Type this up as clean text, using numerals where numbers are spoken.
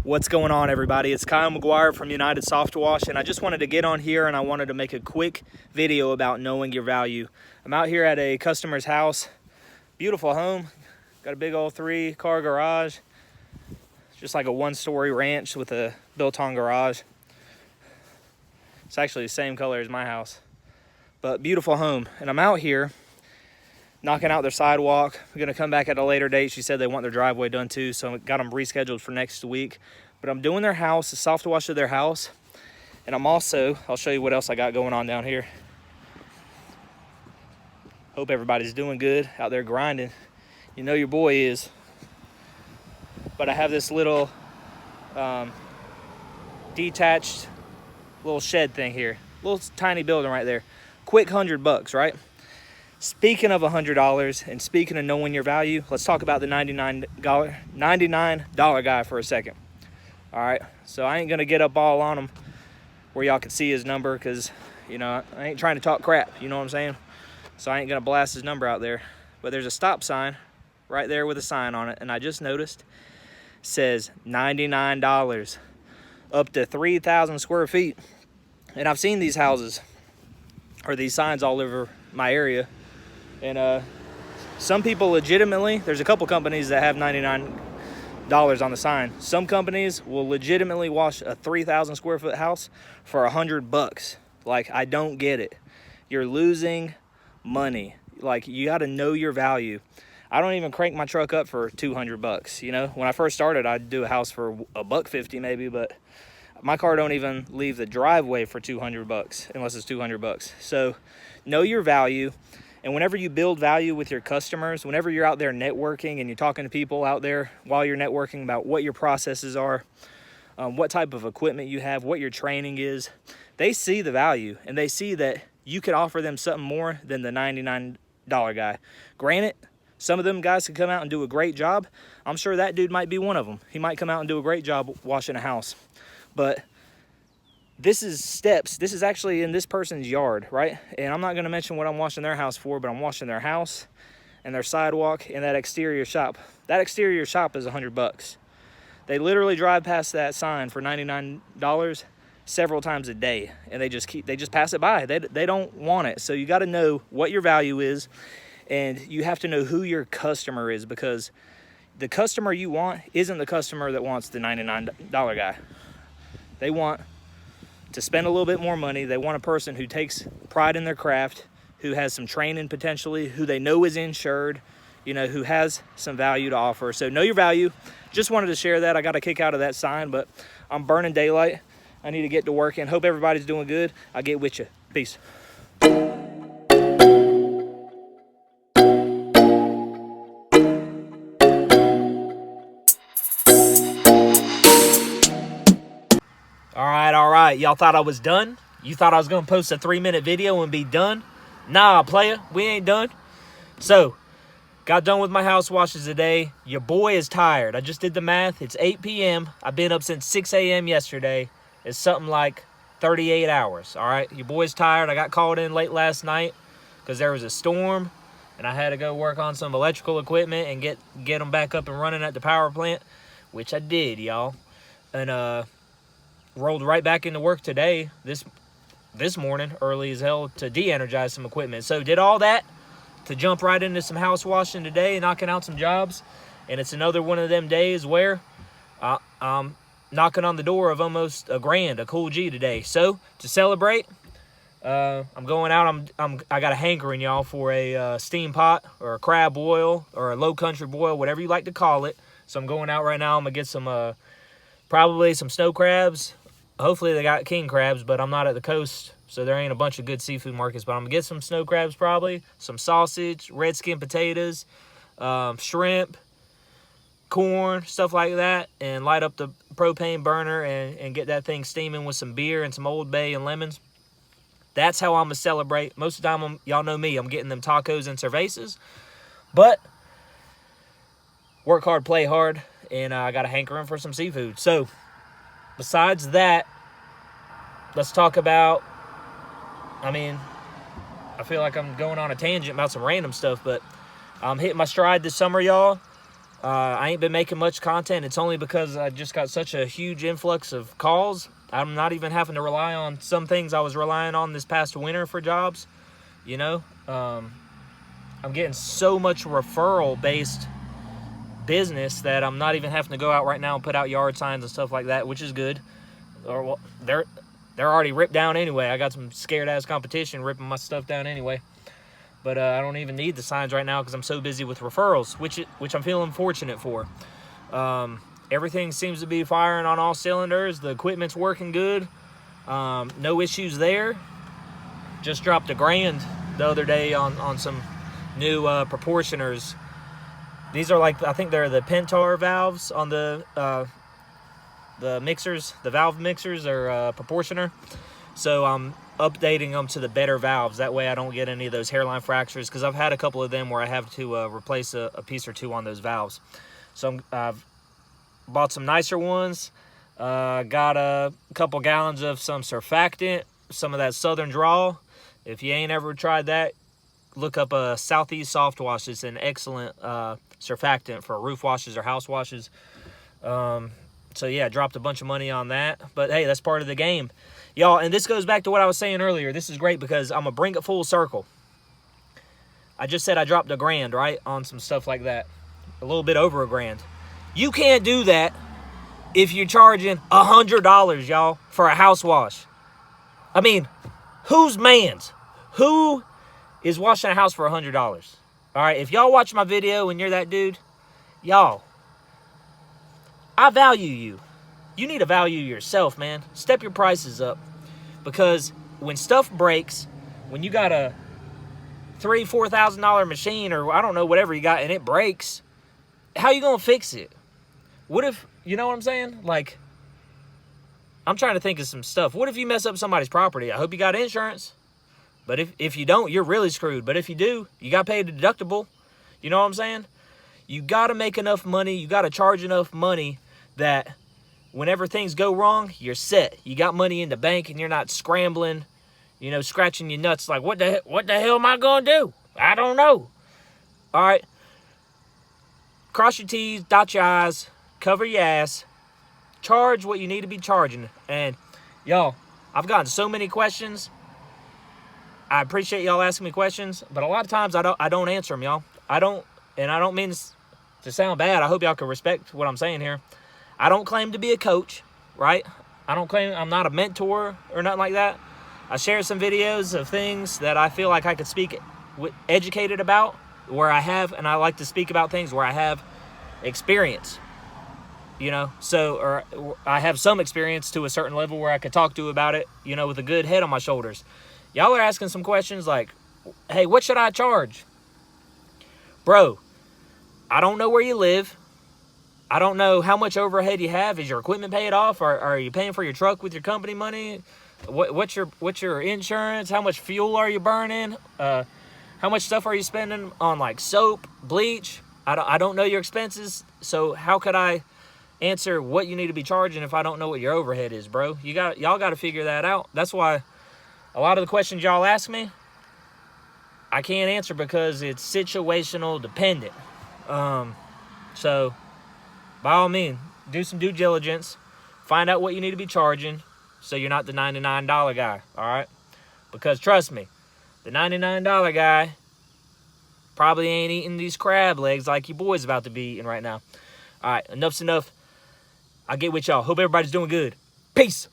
What's going on, everybody? It's Kyle McGuire from United Soft Wash, and I just wanted to get on here and I wanted to make a quick video about knowing your value. I'm out here at a customer's house. Beautiful home. Got a big old 3-car garage. Just like a 1-story ranch with a built-on garage. It's actually the same color as my house. But beautiful home. And I'm out here knocking out their sidewalk. We're gonna come back at a later date. She said they want their driveway done too, so I got them rescheduled for next week. But I'm doing their house, the soft wash of their house. And I'm also, I'll show you what else I got going on down here. Hope everybody's doing good out there grinding. You know your boy is. But I have this little detached little shed thing here. Little tiny building right there. Quick $100, right? Speaking of $100 and speaking of knowing your value, let's talk about the $99 guy for a second. All right, so I ain't gonna get up all on him where y'all can see his number because, you know, I ain't trying to talk crap, you know what I'm saying? So I ain't gonna blast his number out there. But there's a stop sign right there with a sign on it, and I just noticed says $99 up to 3,000 square feet. And I've seen these houses or these signs all over my area. And some people legitimately, there's a couple companies that have $99 on the sign. Some companies will legitimately wash a 3,000 square foot house for $100. Like, I don't get it. You're losing money. Like, you got to know your value. I don't even crank my truck up for $200. You know, when I first started, I'd do a house for $150 maybe, but my car don't even leave the driveway for $200 unless it's $200. So know your value. And whenever you build value with your customers, whenever you're out there networking and you're talking to people out there while you're networking about what your processes are, what type of equipment you have, what your training is, they see the value and they see that you could offer them something more than the $99 guy. Granted, some of them guys could come out and do a great job. I'm sure that dude might be one of them. He might come out and do a great job washing a house. But this is steps. This is actually in this person's yard, right? And I'm not going to mention what I'm washing their house for, but I'm washing their house and their sidewalk and that exterior shop. That exterior shop is $100. They literally drive past that sign for $99 several times a day, and they just pass it by. They don't want it. So you got to know what your value is, and you have to know who your customer is, because the customer you want isn't the customer that wants the $99 guy. They want to spend a little bit more money. They want a person who takes pride in their craft, who has some training potentially, who they know is insured, you know, who has some value to offer. So know your value. Just wanted to share that. I got a kick out of that sign, but I'm burning daylight. I need to get to work, and hope everybody's doing good. I'll get with you. Peace. All right. Y'all thought I was done? You thought I was going to post a 3-minute video and be done? Nah, player, we ain't done. So, got done with my house washes today. Your boy is tired. I just did the math. It's 8 p.m. I've been up since 6 a.m. yesterday. It's something like 38 hours, all right? Your boy's tired. I got called in late last night because there was a storm, and I had to go work on some electrical equipment and get them back up and running at the power plant, which I did, y'all. And, rolled right back into work today, this morning, early as hell, to de-energize some equipment. So did all that to jump right into some house washing today, knocking out some jobs. And it's another one of them days where I'm knocking on the door of almost $1,000, a cool G today. So to celebrate, I'm going out. I got a hankering, y'all, for a steam pot or a crab boil or a low country boil, whatever you like to call it. So I'm going out right now. I'm gonna get some probably some snow crabs. Hopefully they got king crabs, but I'm not at the coast, so there ain't a bunch of good seafood markets. But I'm going to get some snow crabs probably, some sausage, red skin potatoes, shrimp, corn, stuff like that, and light up the propane burner and get that thing steaming with some beer and some Old Bay and lemons. That's how I'm going to celebrate. Most of the time, y'all know me, I'm getting them tacos and cervezas. But work hard, play hard, and I got a hankering for some seafood. So besides that, let's talk about, I feel like I'm going on a tangent about some random stuff, but I'm hitting my stride this summer, y'all. I ain't been making much content. It's only because I just got such a huge influx of calls. I'm not even having to rely on some things I was relying on this past winter for jobs. You know, I'm getting so much referral-based business that I'm not even having to go out right now and put out yard signs and stuff like that, which is good. Or well, they're already ripped down anyway. I got some scared-ass competition ripping my stuff down anyway. But I don't even need the signs right now because I'm so busy with referrals, which I'm feeling fortunate for. Everything seems to be firing on all cylinders. The equipment's working good. No issues there. Just dropped $1,000 the other day on some new proportioners. These are like, I think they're the Pentar valves on the mixers. The valve mixers are proportioner. So I'm updating them to the better valves. That way I don't get any of those hairline fractures, because I've had a couple of them where I have to replace a piece or two on those valves. So I've bought some nicer ones. Got a couple gallons of some surfactant, some of that Southern Draw. If you ain't ever tried that, look up Southeast Soft Wash. It's an excellent surfactant for roof washes or house washes. So yeah, dropped a bunch of money on that. But hey, that's part of the game. Y'all, and this goes back to what I was saying earlier. This is great because I'm going to bring it full circle. I just said I dropped $1,000, right, on some stuff like that. A little bit over $1,000. You can't do that if you're charging $100, y'all, for a house wash. I mean, whose man's? Who is washing a house for $100? All right, if y'all watch my video and you're that dude, y'all, I value you. You need to value yourself, man. Step your prices up. Because when stuff breaks, when you got a $3,000-$4,000 machine, or I don't know, whatever you got, and it breaks, how you gonna fix it? What if, you know what I'm saying? Like, I'm trying to think of some stuff. What if you mess up somebody's property? I hope you got insurance. But if you don't, you're really screwed. But if you do, you got paid a deductible. You know what I'm saying? You got to make enough money. You got to charge enough money that whenever things go wrong, you're set. You got money in the bank and you're not scrambling, you know, scratching your nuts like, what the hell am I going to do? I don't know. All right. Cross your T's, dot your I's, cover your ass. Charge what you need to be charging. And y'all, I've gotten so many questions. I appreciate y'all asking me questions, but a lot of times I don't answer them, y'all. I don't mean to sound bad. I hope y'all can respect what I'm saying here. I don't claim to be a coach, right? I don't claim, I'm not a mentor or nothing like that. I share some videos of things that I feel like I could speak educated about, where I have, and I like to speak about things where I have experience, you know? So, or I have some experience to a certain level where I could talk to about it, you know, with a good head on my shoulders. Y'all are asking some questions like, hey, what should I charge? Bro, I don't know where you live. I don't know how much overhead you have. Is your equipment paid off? Or are you paying for your truck with your company money? What's your insurance? How much fuel are you burning? How much stuff are you spending on like soap, bleach? I don't know your expenses. So how could I answer what you need to be charging if I don't know what your overhead is, bro? Y'all got to figure that out. That's why a lot of the questions y'all ask me, I can't answer because it's situational dependent. So by all means, do some due diligence. Find out what you need to be charging so you're not the $99 guy, all right? Because trust me, the $99 guy probably ain't eating these crab legs like your boy's about to be eating right now. All right, enough's enough. I'll get with y'all. Hope everybody's doing good. Peace.